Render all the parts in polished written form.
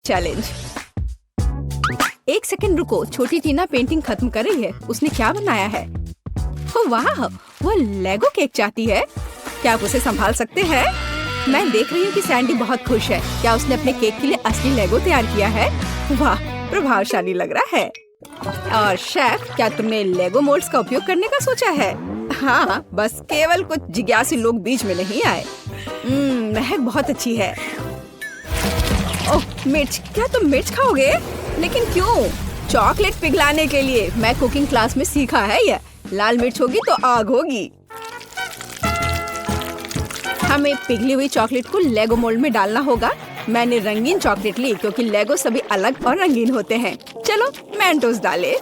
Challenge. एक second रुको, छोटी टीना पेंटिंग खत्म कर रही है। उसने क्या बनाया है? ओह वाह, वो लेगो केक चाहती है। क्या आप उसे संभाल सकते हैं? मैं देख रही हूँ कि सैंडी बहुत खुश है। क्या उसने अपने केक के लिए असली लेगो तैयार किया है? वाह, प्रभावशाली लग रहा है। और शेफ, क्या तुमने लेगो मोल्ड्स का उपयोग करने का सोचा है? हाँ, बस केवल कुछ जिज्ञासु लोग बीच में नहीं आए। महक बहुत अच्छी है। ओह मिर्च, क्या तुम मिर्च खाओगे? लेकिन क्यों? चॉकलेट पिघलाने के लिए। मैं कुकिंग क्लास में सीखा है ये। लाल मिर्च होगी तो आग होगी। हमें पिघली हुई चॉकलेट को लेगो मोल्ड में डालना होगा। मैंने रंगीन चॉकलेट ली क्योंकि लेगो सभी अलग और रंगीन होते हैं। चलो मेंटोस डाले,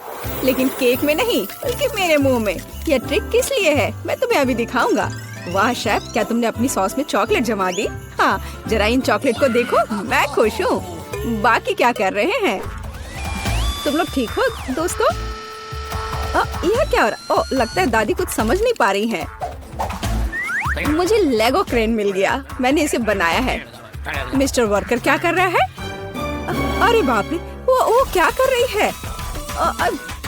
लेकिन केक में नहीं बल्कि मेरे मुंह में। यह ट्रिक किस लिए है मैं तुम्हें अभी दिखाऊंगा। वाह शेफ, क्या तुमने अपनी सॉस में चॉकलेट जमा दी? हाँ, जरा इन चॉकलेट को देखो, मैं खुश हूँ। बाकी क्या कर रहे हैं तुम लोग? ठीक हो दोस्तों? यह क्या हो रहा? ओह, लगता है दादी कुछ समझ नहीं पा रही हैं। मुझे लेगो क्रेन मिल गया। मैंने इसे बनाया है। मिस्टर वर्कर क्या कर रहा है? अरे बाप रे, वो क्या कर रही है?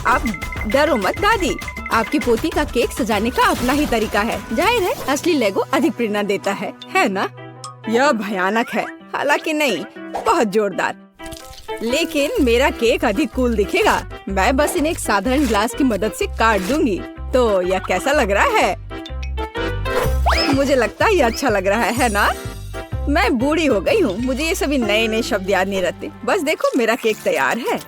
आप डरो मत दादी। आपकी पोती का केक सजाने का अपना ही तरीका है। जाहिर है असली लेगो अधिक प्रेरणा देता है ना? यह भयानक है। हालांकि नहीं, बहुत जोरदार। लेकिन मेरा केक अधिक कूल दिखेगा। मैं बस इन्हें एक साधारण ग्लास की मदद से काट दूंगी। तो यह कैसा लग रहा है? मुझे लगता है ये अच्छा लग रहा है ना? मैं बूढ़ी हो गई हूँ, मुझे ये सभी नए नए शब्द याद नहीं रहते। बस देखो, मेरा केक तैयार है।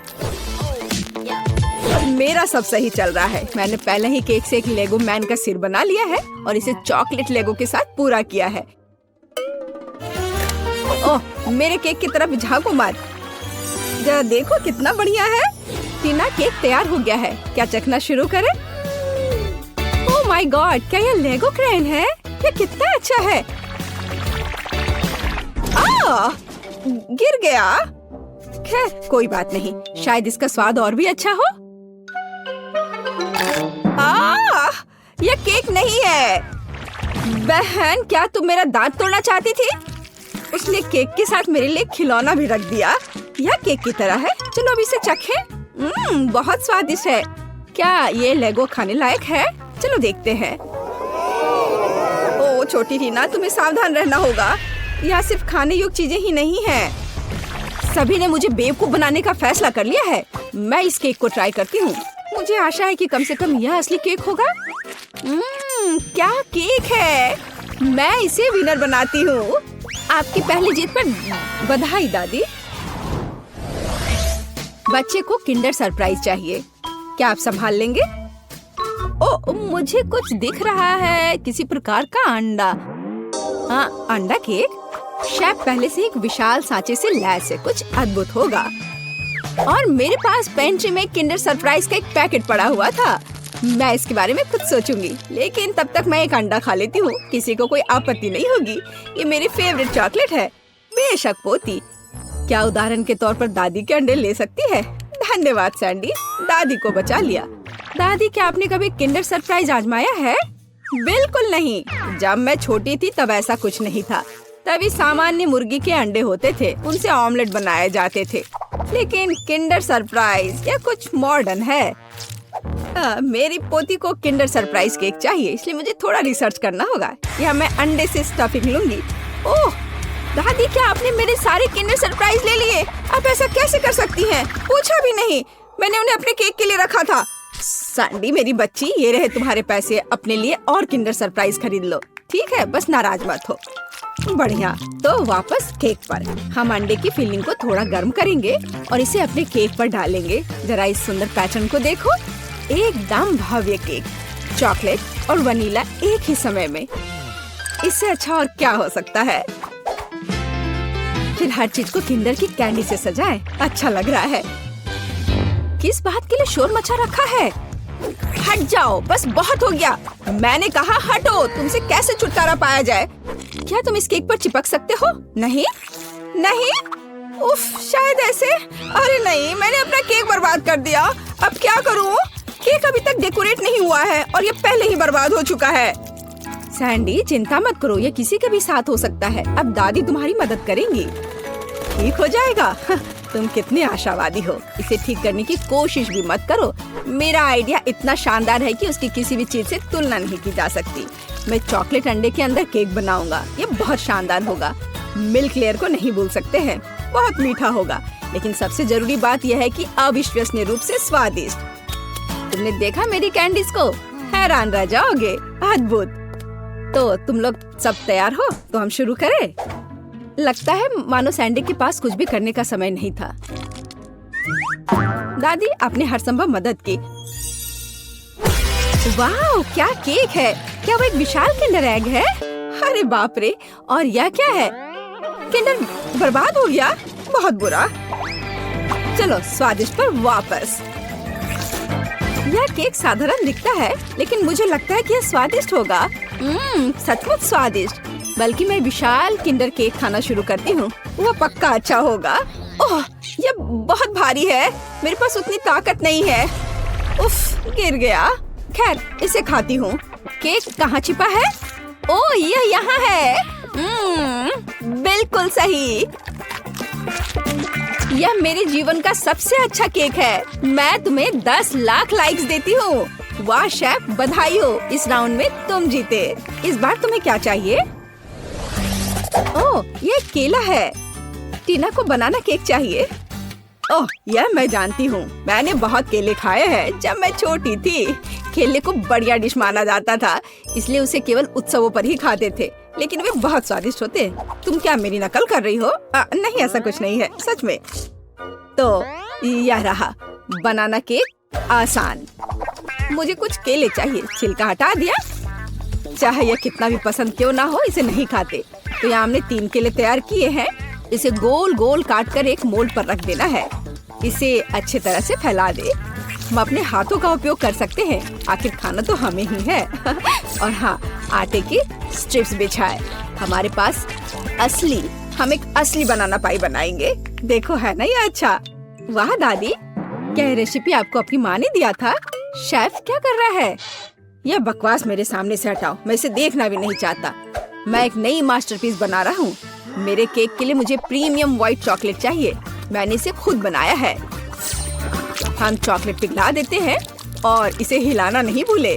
मेरा सब सही चल रहा है। मैंने पहले ही केक से एक लेगो मैन का सिर बना लिया है और इसे चॉकलेट लेगो के साथ पूरा किया है। ओह, मेरे केक की तरफ झांको मत। जरा देखो कितना बढ़िया है। टीना, केक तैयार हो गया है। क्या चखना शुरू करें? ओह माय गॉड, क्या यह लेगो क्रेन है? ये कितना अच्छा है। गिर गया। खैर कोई बात नहीं, शायद इसका स्वाद और भी अच्छा हो। यह केक नहीं है। बहन, क्या तुम मेरा दांत तोड़ना चाहती थी? उसने केक के साथ मेरे लिए खिलौना भी रख दिया। यह केक की तरह है। चलो अब इसे चखें। बहुत स्वादिष्ट है। क्या ये लेगो खाने लायक है? चलो देखते हैं। ओ छोटी टीना, तुम्हें सावधान रहना होगा। यहाँ सिर्फ खाने योग्य चीजें ही नहीं हैं। सभी ने मुझे बेवकूफ बनाने का फैसला कर लिया है। मैं इस केक को ट्राई करती हूँ। मुझे आशा है कि कम से कम यह असली केक होगा। क्या केक है। मैं इसे विनर बनाती हूँ। आपकी पहली जीत पर बधाई दादी। बच्चे को किंडर सरप्राइज चाहिए। क्या आप संभाल लेंगे? ओ, मुझे कुछ दिख रहा है, किसी प्रकार का अंडा। हाँ, अंडा केक। शेफ पहले से एक विशाल सांचे से लैस है। कुछ अद्भुत होगा। और मेरे पास पेंट्री में किंडर सरप्राइज का एक पैकेट पड़ा हुआ था। मैं इसके बारे में कुछ सोचूंगी, लेकिन तब तक मैं एक अंडा खा लेती हूँ। किसी को कोई आपत्ति नहीं होगी। ये मेरी फेवरेट चॉकलेट है। बेशक पोती। क्या उदाहरण के तौर पर दादी के अंडे ले सकती है? धन्यवाद सैंडी, दादी को बचा लिया। दादी, क्या आपने कभी किंडर सरप्राइज आजमाया है? बिल्कुल नहीं। जब मैं छोटी थी तब ऐसा कुछ नहीं था। तभी सामान्य मुर्गी के अंडे होते थे, उनसे ऑमलेट बनाए जाते थे। लेकिन किंडर सरप्राइज यह कुछ मॉडर्न है। मेरी पोती को किंडर सरप्राइज केक चाहिए, इसलिए मुझे थोड़ा रिसर्च करना होगा। या मैं अंडे से स्टफिंग लूंगी। ओह दादी, क्या आपने मेरे सारे किंडर सरप्राइज ले लिए? आप ऐसा कैसे कर सकती हैं? पूछा भी नहीं। मैंने उन्हें अपने केक के लिए रखा था। सैंडी मेरी बच्ची, ये रहे तुम्हारे पैसे। अपने लिए और किंडर सरप्राइज खरीद लो। ठीक है, बस नाराज मत हो। बढ़िया। तो वापस केक पर। हम अंडे की फिलिंग को थोड़ा गर्म करेंगे और इसे अपने केक पर डालेंगे। जरा इस सुंदर पैटर्न को देखो। एकदम भव्य केक। चॉकलेट और वनीला एक ही समय में। इससे अच्छा और क्या हो सकता है? फिर हर चीज को किंडर की कैंडी से सजाएं। अच्छा लग रहा है। किस बात के लिए शोर मचा रखा है? हट जाओ, बस बहुत हो गया। मैंने कहा हटो। तुमसे कैसे छुटकारा पाया जाए? क्या तुम इस केक पर चिपक सकते हो? नहीं नहीं। उफ, शायद ऐसे। अरे नहीं, मैंने अपना केक बर्बाद कर दिया। अब क्या करूं? केक अभी तक डेकोरेट नहीं हुआ है और ये पहले ही बर्बाद हो चुका है। सैंडी चिंता मत करो, ये किसी के भी साथ हो सकता है। अब दादी तुम्हारी मदद करेंगी। ठीक हो जाएगा। तुम कितने आशावादी हो। इसे ठीक करने की कोशिश भी मत करो। मेरा आइडिया इतना शानदार है कि उसकी किसी भी चीज से तुलना नहीं की जा सकती। मैं चॉकलेट अंडे के अंदर केक बनाऊंगा। ये बहुत शानदार होगा। मिल्क लेयर को नहीं भूल सकते हैं, बहुत मीठा होगा। लेकिन सबसे जरूरी बात यह है कि अविश्वसनीय रूप से स्वादिष्ट। तुमने देखा मेरी कैंडीज को? हैरान रह जाओगे। अद्भुत। तो तुम लोग सब तैयार हो तो हम शुरू करें? लगता है मानो सैंडी के पास कुछ भी करने का समय नहीं था। दादी आपने हर संभव मदद की। वाह, क्या केक है! क्या वो एक विशाल किंडर एग है? अरे बाप रे! और यह क्या है? किंडर बर्बाद हो गया। बहुत बुरा। चलो स्वादिष्ट पर वापस। यह केक साधारण दिखता है, लेकिन मुझे लगता है कि यह स्वादिष्ट होगा। सचमुच स्वादिष्ट। बल्कि मैं विशाल किंडर केक खाना शुरू करती हूँ। वह पक्का अच्छा होगा। ओह, यह बहुत भारी है। मेरे पास उतनी ताकत नहीं है। उफ, गिर गया। खैर, इसे खाती हूँ। केक कहाँ छिपा है? ओह, यह यहाँ है। बिल्कुल सही। यह मेरे जीवन का सबसे अच्छा केक है। मैं तुम्हें 10 लाख लाइक्स देती हूँ। वाह शेफ, बधाई हो। इस राउंड में तुम जीते। इस बार तुम्हें क्या चाहिए? ओह, ये केला है। टीना को बनाना केक चाहिए। ओह, यह मैं जानती हूँ। मैंने बहुत केले खाए हैं जब मैं छोटी थी। केले को बढ़िया डिश माना जाता था, इसलिए उसे केवल उत्सवों पर ही खाते थे। लेकिन वे बहुत स्वादिष्ट होते। तुम क्या मेरी नकल कर रही हो? नहीं, ऐसा कुछ नहीं है, सच में। तो यह रहा बनाना केक। आसान। मुझे कुछ केले चाहिए। छिलका हटा दिया। चाहे यह कितना भी पसंद क्यों ना हो, इसे नहीं खाते। तो यहाँ हमने 3 केले तैयार किए हैं। इसे गोल गोल काट कर एक मोल्ड पर रख देना है। इसे अच्छे तरह से फैला दे। हम अपने हाथों का उपयोग कर सकते हैं, आखिर खाना तो हमें ही है। और हाँ, आटे की स्ट्रिप्स बिछाए। हमारे पास हम एक असली बनाना पाई बनाएंगे। देखो, है ना ये अच्छा? वाह दादी, क्या ये रेसिपी आपको अपनी माँ ने दिया था? शेफ क्या कर रहा है? यह बकवास मेरे सामने से हटाओ। मैं इसे देखना भी नहीं चाहता। मैं एक नई मास्टरपीस बना रहा हूँ। मेरे केक के लिए मुझे प्रीमियम व्हाइट चॉकलेट चाहिए। मैंने इसे खुद बनाया है। हम चॉकलेट पिघला देते हैं और इसे हिलाना नहीं भूले।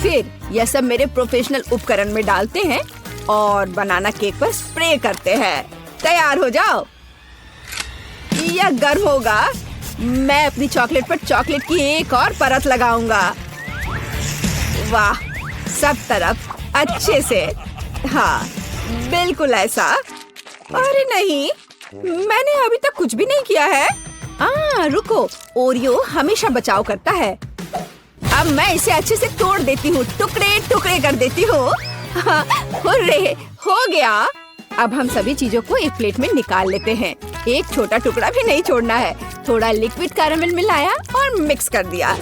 फिर यह सब मेरे प्रोफेशनल उपकरण में डालते हैं और बनाना केक पर स्प्रे करते हैं। तैयार हो जाओ। यह गर्म होगा। मैं अपनी चॉकलेट पर चॉकलेट की एक और परत लगाऊंगा। वाह, सब तरफ अच्छे से। हाँ, बिल्कुल ऐसा। अरे नहीं, मैंने अभी तक कुछ भी नहीं किया है। रुको, ओरियो हमेशा बचाव करता है। अब मैं इसे अच्छे से तोड़ देती हूँ, टुकड़े टुकड़े कर देती हूँ। हुर्रे, हो गया। अब हम सभी चीजों को एक प्लेट में निकाल लेते हैं। एक छोटा टुकड़ा भी नहीं छोड़ना है। थोड़ा लिक्विड कैरेमल मिलाया और मिक्स कर दिया।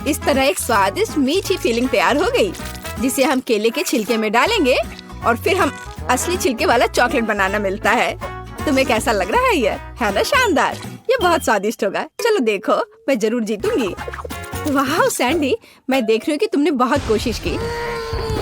इस तरह एक स्वादिष्ट मीठी फीलिंग तैयार हो गई, जिसे हम केले के छिलके में डालेंगे और फिर हम असली छिलके वाला चॉकलेट बनाना मिलता है। तुम्हें कैसा लग रहा है? ये है ना शानदार? ये बहुत स्वादिष्ट होगा। चलो देखो, मैं जरूर जीतूंगी। वाह सैंडी, मैं देख रही हूँ कि तुमने बहुत कोशिश की।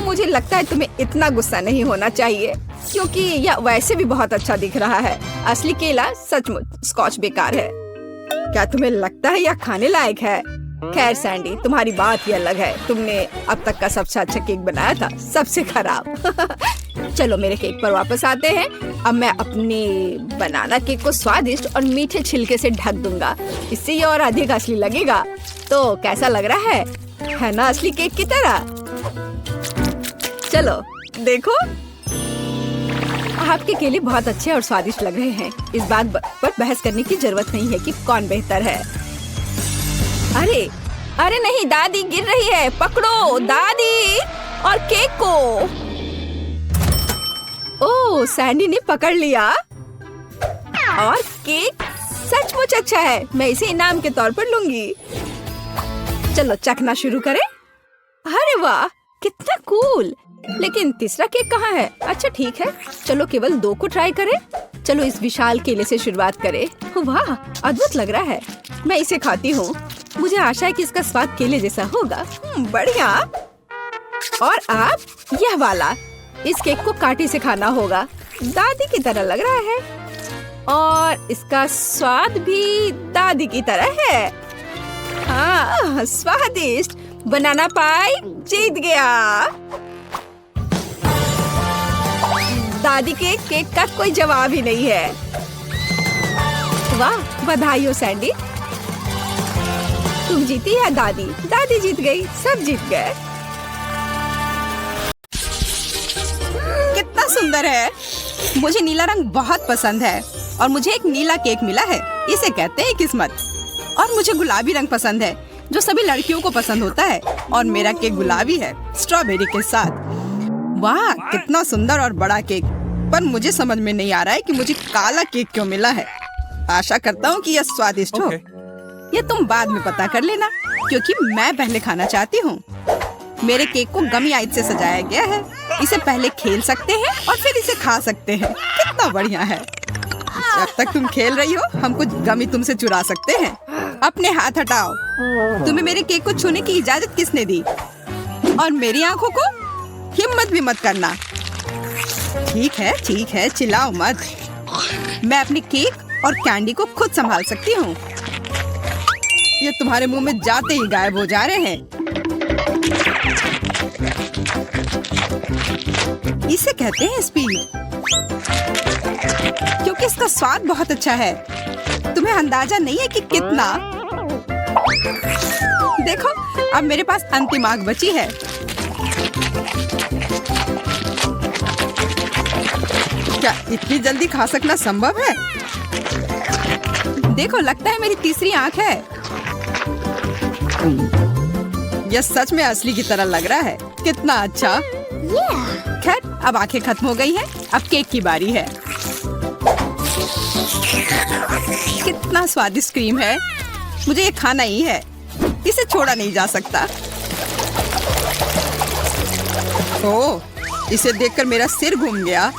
मुझे लगता है तुम्हें इतना गुस्सा नहीं होना चाहिए, क्योंकि यह वैसे भी बहुत अच्छा दिख रहा है। असली केला सचमुच स्कॉच बेकार है। क्या तुम्हें लगता है यह खाने लायक है? खैर सैंडी, तुम्हारी बात ही अलग है। तुमने अब तक का सबसे अच्छा केक बनाया था, सबसे खराब। चलो मेरे केक पर वापस आते हैं। अब मैं अपने बनाना केक को स्वादिष्ट और मीठे छिलके से ढक दूंगा। इससे ये और अधिक असली लगेगा। तो कैसा लग रहा है ना असली केक की तरह? चलो देखो, आपके केले बहुत अच्छे और स्वादिष्ट लग रहे हैं। इस बात पर बहस करने की जरूरत नहीं है कि कौन बेहतर है। अरे नहीं, दादी गिर रही है। पकड़ो दादी और केक को। ओह, सैंडी ने पकड़ लिया और केक सचमुच अच्छा है। मैं इसे इनाम के तौर पर लूंगी। चलो चखना शुरू करें। अरे वाह, कितना कूल। लेकिन तीसरा केक कहाँ है? अच्छा ठीक है, चलो केवल 2 को ट्राई करें। चलो इस विशाल केले से शुरुआत करें। वाह, अद्भुत लग रहा है। मैं इसे खाती हूँ। मुझे आशा है कि इसका स्वाद केले जैसा होगा। बढ़िया। और आप यह वाला, इस केक को कांटे से खाना होगा। दादी की तरह लग रहा है। और इसका स्वाद भी दादी की तरह है। हाँ, स्वादिष्ट। बनाना पाई जीत गया। दादी के केक का कोई जवाब ही नहीं है। वाह, बधाई हो सैंडी। तुम जीती या दादी? दादी जीत गई, सब जीत गए। कितना सुंदर है। मुझे नीला रंग बहुत पसंद है और मुझे एक नीला केक मिला है, इसे कहते हैं किस्मत। और मुझे गुलाबी रंग पसंद है जो सभी लड़कियों को पसंद होता है, और मेरा केक गुलाबी है स्ट्रॉबेरी के साथ। वाह, कितना सुंदर और बड़ा केक। पर मुझे समझ में नहीं आ रहा है कि मुझे काला केक क्यों मिला है। आशा करता हूँ कि यह स्वादिष्ट हो। ये तुम बाद में पता कर लेना, क्योंकि मैं पहले खाना चाहती हूँ। मेरे केक को गमी आइस से सजाया गया है। इसे पहले खेल सकते हैं और फिर इसे खा सकते हैं। कितना बढ़िया है। जब तक तुम खेल रही हो, हम कुछ गमी तुमसे चुरा सकते हैं। अपने हाथ हटाओ। तुम्हें मेरे केक को छूने की इजाजत किसने दी? और मेरी आंखों को हिम्मत भी मत करना। ठीक है, चिल्लाओ मत। मैं अपने केक और कैंडी को खुद संभाल सकती हूँ। ये तुम्हारे मुंह में जाते ही गायब हो जा रहे हैं। इसे कहते हैं स्पीड, क्योंकि इसका स्वाद बहुत अच्छा है। तुम्हें अंदाजा नहीं है कि कितना। देखो, अब मेरे पास अंतिम आग बची है। क्या इतनी जल्दी खा सकना संभव है? देखो, लगता है मेरी तीसरी आंख है। यह सच में असली की तरह लग रहा है। कितना अच्छा। खैर, अब आंखें खत्म हो गई हैं। अब केक की बारी है। कितना स्वादिष्ट क्रीम है। मुझे ये खाना ही है। इसे छोड़ा नहीं जा सकता। ओह, इसे देखकर मेरा सिर घूम गया।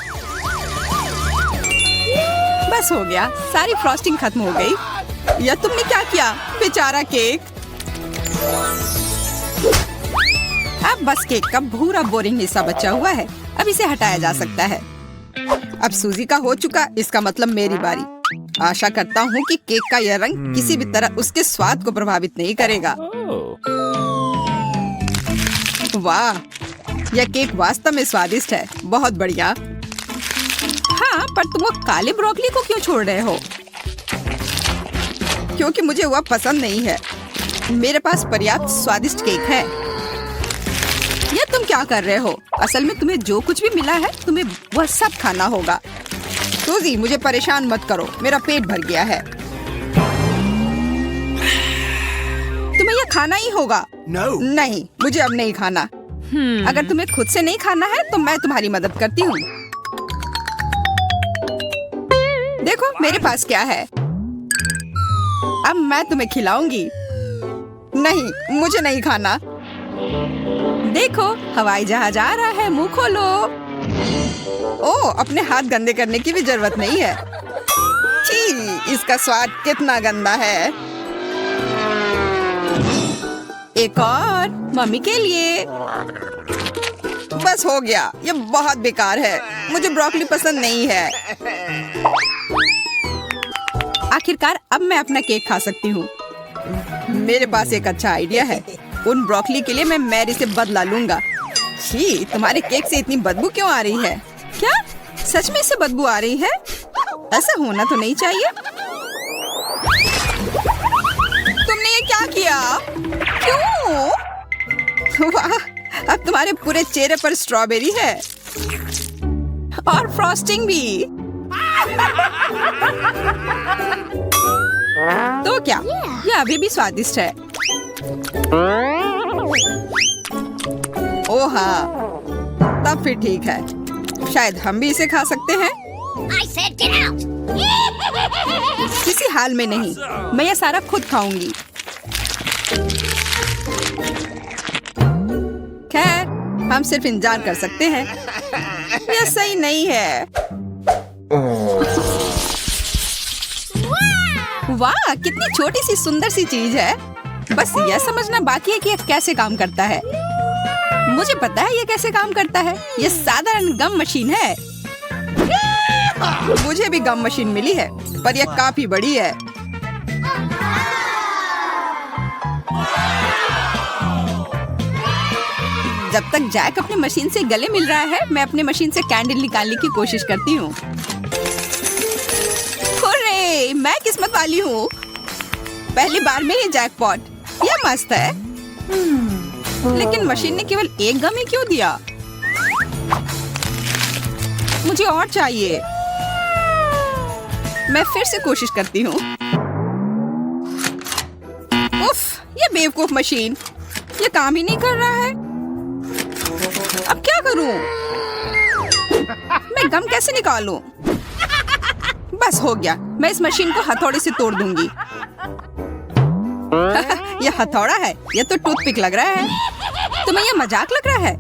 बस हो गया, सारी फ्रॉस्टिंग खत्म हो गई। या तुमने क्या किया? बेचारा केक। अब बस केक का भूरा बोरिंग हिस्सा बचा हुआ है। अब इसे हटाया जा सकता है। अब सूजी का हो चुका, इसका मतलब मेरी बारी। आशा करता हूँ कि केक का यह रंग किसी भी तरह उसके स्वाद को प्रभावित नहीं करेगा। वाह, यह केक वास्तव में स्वादिष्ट है। बहुत बढ़िया। हाँ, पर तुम वो काले ब्रोकली को क्यों छोड़ रहे हो? क्योंकि मुझे वह पसंद नहीं है। मेरे पास पर्याप्त स्वादिष्ट केक है। ये तुम क्या कर रहे हो? असल में तुम्हें जो कुछ भी मिला है, तुम्हें वह सब खाना होगा। सूजी, मुझे परेशान मत करो, मेरा पेट भर गया है। तुम्हें यह खाना ही होगा। नहीं, मुझे अब नहीं खाना। अगर तुम्हें खुद से नहीं खाना है तो मैं तुम्हारी मदद करती हूँ। देखो, मेरे पास क्या है। अब मैं तुम्हें खिलाऊंगी। नहीं, मुझे नहीं खाना। देखो, हवाई जहाज आ रहा है, मुंह खोलो। ओह, अपने हाथ गंदे करने की भी जरूरत नहीं है। छी, इसका स्वाद कितना गंदा है। एक और मम्मी के लिए। बस हो गया, ये बहुत बेकार है। मुझे ब्रोकली पसंद नहीं है। आखिरकार अब मैं अपना केक खा सकती हूँ। मेरे पास एक अच्छा आइडिया है। उन ब्रोकली के लिए मैं मैरी से बदला लूंगा। छी, तुम्हारे केक से इतनी बदबू क्यों आ रही है? क्या सच में इससे बदबू आ रही है? ऐसा होना तो नहीं चाहिए। तुमने ये क्या किया? क्यों? वाह, अब तुम्हारे पूरे चेहरे पर स्ट्रॉबेरी है और फ्रॉस्टिंग भी। तो क्या यह अभी भी स्वादिष्ट है? ओह हाँ, तब फिर ठीक है। शायद हम भी इसे खा सकते हैं। किसी हाल में नहीं, मैं यह सारा खुद खाऊंगी। खैर, हम सिर्फ इंतजार कर सकते हैं। यह सही नहीं है। वाह, कितनी छोटी सी सुंदर सी चीज है। बस यह समझना बाकी है कि यह कैसे काम करता है। मुझे पता है यह कैसे काम करता है। यह साधारण गम मशीन है। मुझे भी गम मशीन मिली है, पर यह काफी बड़ी है। जब तक जैक अपनी मशीन से गले मिल रहा है, मैं अपनी मशीन से कैंडल निकालने की कोशिश करती हूँ। हुर्रे, मैं किस्मत वाली हूँ। पहली बार में ही जैकपॉट। यह मस्त है। लेकिन मशीन ने केवल एक गम ही क्यों दिया? मुझे और चाहिए। मैं फिर से कोशिश करती हूँ। उफ, ये बेवकूफ मशीन, ये काम ही नहीं कर रहा है। अब क्या करूं? मैं गम कैसे निकालूं? बस हो गया, मैं इस मशीन को हथौड़े से तोड़ दूंगी। यह हथौड़ा है, यह तो टूथपिक लग रहा है। तुम्हें यह मजाक लग रहा है?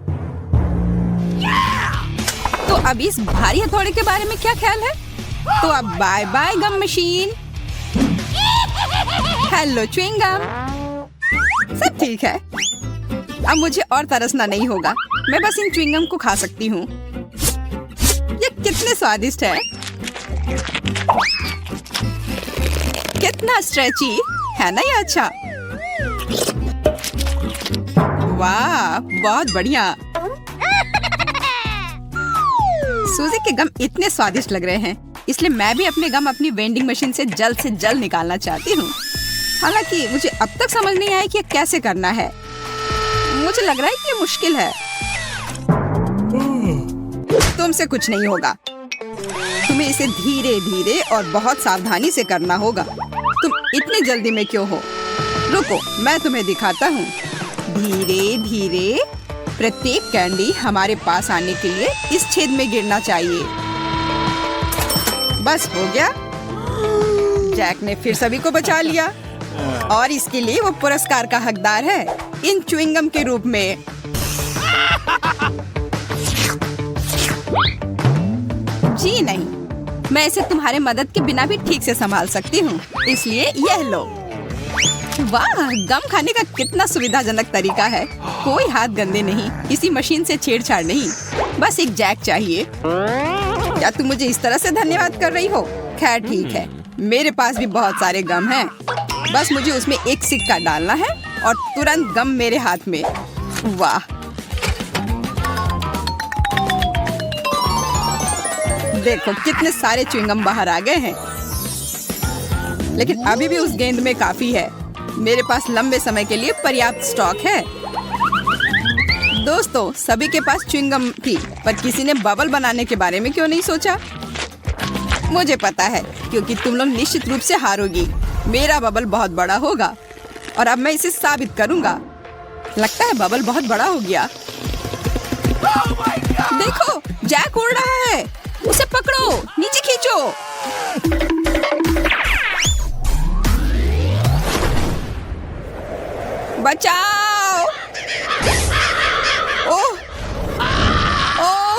तो अब इस भारी हथौड़े के बारे में क्या ख्याल है? तो अब bye bye gum machine. Hello chewing gum. सब ठीक है। अब मुझे और तरसना नहीं होगा। मैं बस इन च्युइंग गम को खा सकती हूँ। ये कितने स्वादिष्ट है। कितना स्ट्रेची है ना ये। अच्छा, वाह, बहुत बढ़िया। सूजी के गम इतने स्वादिष्ट लग रहे हैं, इसलिए मैं भी अपने गम अपनी वेंडिंग मशीन से जल्द निकालना चाहती हूँ। हालांकि मुझे अब तक समझ नहीं आया कि ये कैसे करना है। मुझे लग रहा है कि ये मुश्किल है। तुमसे कुछ नहीं होगा। तुम्हें इसे धीरे धीरे और बहुत सावधानी से करना होगा। तुम इतनी जल्दी में क्यों हो? रुको, मैं तुम्हें दिखाता हूँ। धीरे धीरे प्रत्येक कैंडी हमारे पास आने के लिए इस छेद में गिरना चाहिए। बस हो गया। जैक ने फिर सभी को बचा लिया और इसके लिए वो पुरस्कार का हकदार है, इन च्युइंग गम के रूप में। जी नहीं, मैं इसे तुम्हारे मदद के बिना भी ठीक से संभाल सकती हूँ, इसलिए यह लो। वाह, गम खाने का कितना सुविधाजनक तरीका है। कोई हाथ गंदे नहीं, किसी मशीन से छेड़छाड़ नहीं, बस एक जैक चाहिए। क्या तुम मुझे इस तरह से धन्यवाद कर रही हो? खैर ठीक है, मेरे पास भी बहुत सारे गम हैं। बस मुझे उसमें एक सिक्का डालना है और तुरंत गम मेरे हाथ में। वाह, देखो कितने सारे च्युइंगम बाहर आ गए हैं। लेकिन अभी भी उस गेंद में काफी है। मेरे पास लंबे समय के लिए पर्याप्त स्टॉक है। दोस्तों, सभी के पास च्युइंगम थी, पर किसी ने बबल बनाने के बारे में क्यों नहीं सोचा? मुझे पता है, क्योंकि तुम लोग निश्चित रूप से हारोगी। मेरा बबल बहुत बड़ा होगा और अब मैं इसे साबित करूंगा। लगता है बबल बहुत बड़ा हो गया। देखो, जैक उड़ रहा है। उसे पकड़ो, नीचे खींचो। बचाओ! ओह! ओह!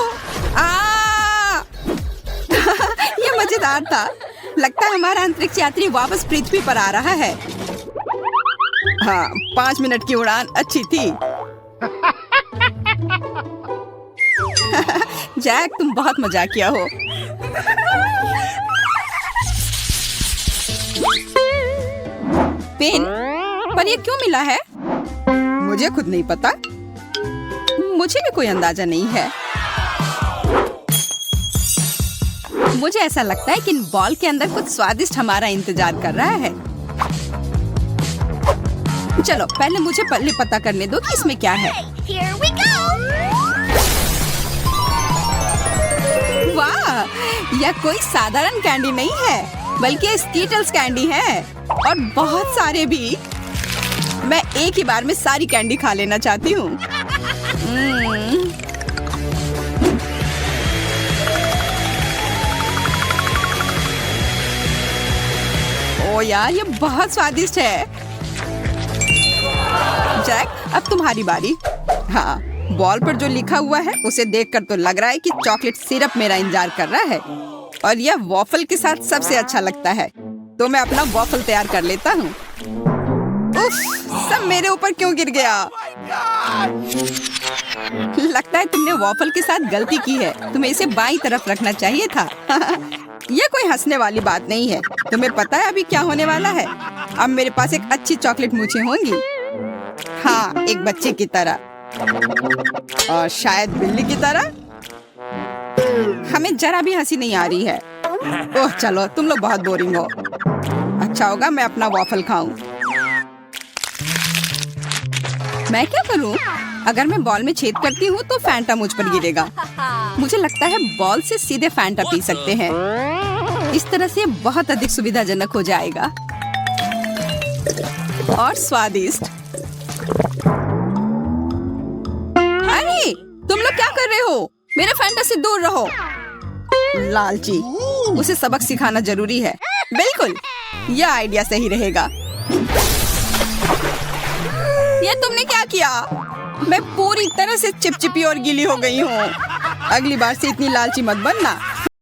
ये मजेदार था। लगता है हमारा अंतरिक्ष यात्री वापस पृथ्वी पर आ रहा है। हाँ, 5 मिनट की उड़ान अच्छी थी। जैक, तुम बहुत मजाकिया हो। पेन, पर ये क्यों मिला है? मुझे खुद नहीं पता। मुझे भी कोई अंदाजा नहीं है। मुझे ऐसा लगता है कि इन बॉल के अंदर कुछ स्वादिष्ट हमारा इंतजार कर रहा है। चलो, पहले मुझे पहले पता करने दो कि इसमें क्या है। Here we go! वाह, यह कोई साधारण कैंडी नहीं है, बल्कि स्कीटल्स कैंडी है और बहुत सारे भी। मैं एक ही बार में सारी कैंडी खा लेना चाहती हूँ। ओ यार, ये बहुत स्वादिष्ट है। जैक, अब तुम्हारी बारी। हाँ, बॉल पर जो लिखा हुआ है उसे देखकर तो लग रहा है कि चॉकलेट सिरप मेरा इंतजार कर रहा है और यह वॉफल के साथ सबसे अच्छा लगता है। तो मैं अपना वॉफल तैयार कर लेता हूँ। उफ, सब मेरे ऊपर क्यों गिर गया? लगता है तुमने वॉफल के साथ गलती की है। तुम्हें इसे बाईं तरफ रखना चाहिए था। ये कोई हंसने वाली बात नहीं है। तुम्हें पता है अभी क्या होने वाला है? अब मेरे पास एक अच्छी चॉकलेट मूछें होंगी। हाँ, एक बच्चे की तरह और शायद बिल्ली की तरह। हमें जरा भी हंसी नहीं आ रही है। ओह चलो, तुम लोग बहुत बोरिंग हो। अच्छा होगा मैं अपना वॉफल खाऊं। मैं क्या करूं? अगर मैं बॉल में छेद करती हूँ तो फैंटा मुझ पर गिरेगा। मुझे लगता है बॉल से सीधे फैंटा पी सकते हैं। इस तरह से बहुत अधिक सुविधाजनक हो जाएगा और स्वादिष्ट। अरे तुम लोग क्या कर रहे हो? मेरे फैंटा से दूर रहो। लालची, उसे सबक सिखाना जरूरी है। बिल्कुल, यह आइडिया सही रहेगा। ये तुमने क्या किया? मैं पूरी तरह से चिपचिपी और गीली हो गई हूँ। अगली बार से इतनी लालची मत बनना।